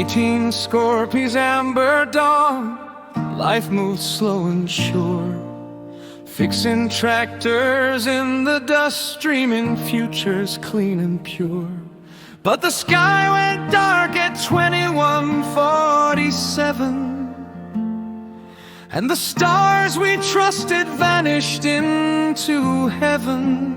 18 Scorpii's amber dawn, life moved slow and sure, fixing tractors in the dust, streaming futures clean and pure. But the sky went dark at 2147, and the stars we trusted vanished into heaven.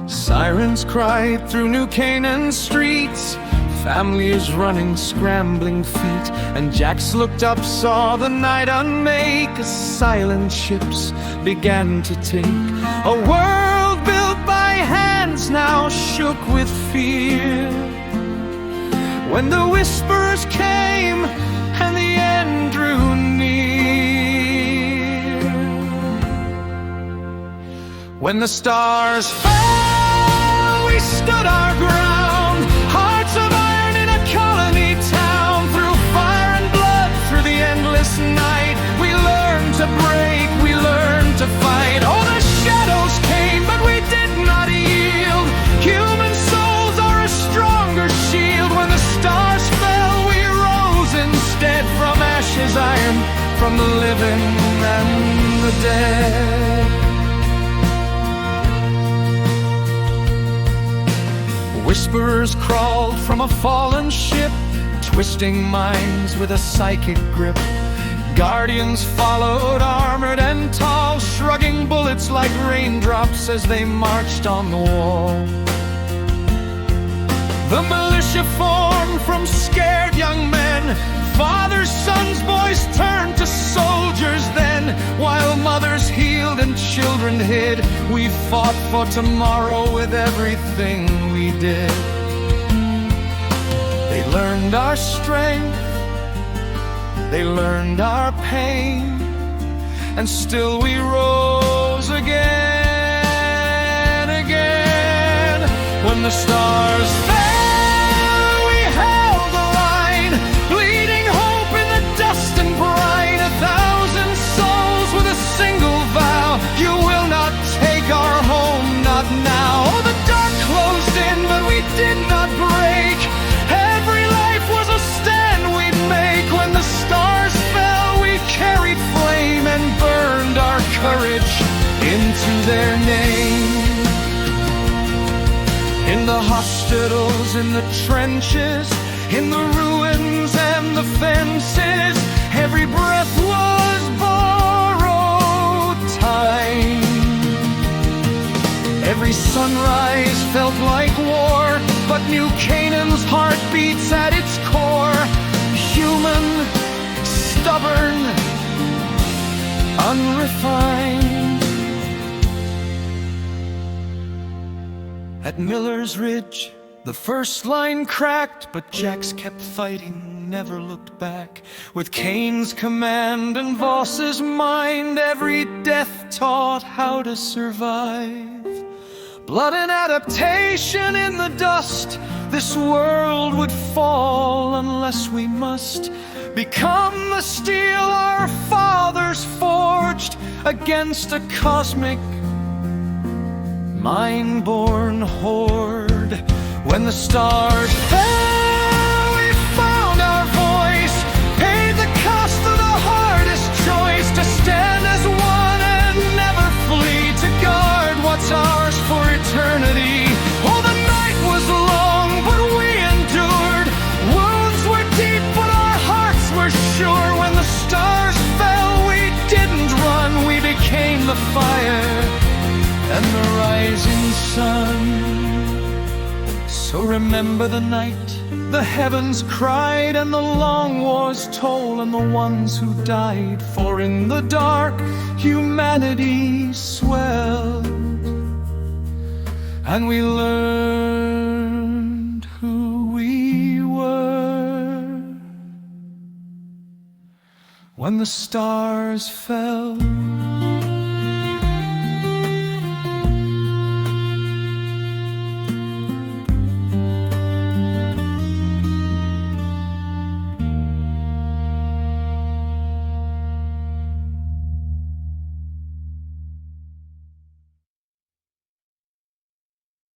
Sirens cried through New Canaan streets, families running scrambling feet, and Jax looked up, saw the night unmake as silent ships began to take. A world built by hands now shook with fear, when the whispers came and the end drew near. When the stars fell, we stood our ground, hearts of iron in a colony town. Through fire and blood, through the endless night, we learned to break, we learned to fight. Oh, the shadows came, but we did not yield. Human souls are a stronger shield. When the stars fell, we rose instead, from ashes iron, from the living and the dead. Whisperers crawled from a fallen ship, twisting minds with a psychic grip. Guardians followed, armored and tall, shrugging bullets like raindrops as they marched on the wall. The militia formed from scared young men, fathers, sons, boys turned to soldiers then. While mothers healed and children hid, we fought for tomorrow with everything we did. They learned our strength, they learned our pain, and still we rose again, again. When the stars fell, we held the line, bleeding hope in the dust and brine. 1,000 souls with a single vow: you will not take our home, not now. Oh, the dark closed in, but we did not break. Every life was a stand we'd make. When the stars fell, we carried flame and burned our courage into their name. In the hospitals, in the trenches, in the ruins and the fences, every breath was borrowed time. Every sunrise felt like war, but New Canaan's heart beats at its core. Human, stubborn, unrefined. At Miller's Ridge, the first line cracked, but Jax kept fighting, never looked back. With Cain's command and Voss's mind, every death taught how to survive. Blood and adaptation in the dust, this world would fall unless we must become the steel our fathers forged against a cosmic mind-born horde. When the stars fell, we found our voice, paid the cost of the hardest choice, to stand as one and never flee, to guard what's ours for eternity. Oh, the night was long, but we endured. Wounds were deep, but our hearts were sure. When the stars fell, we didn't run, we became the fire and the rising sun. So remember the night the heavens cried, and the long war's toll, and the ones who died. For in the dark humanity swelled, and we learned who we were. When the stars fell,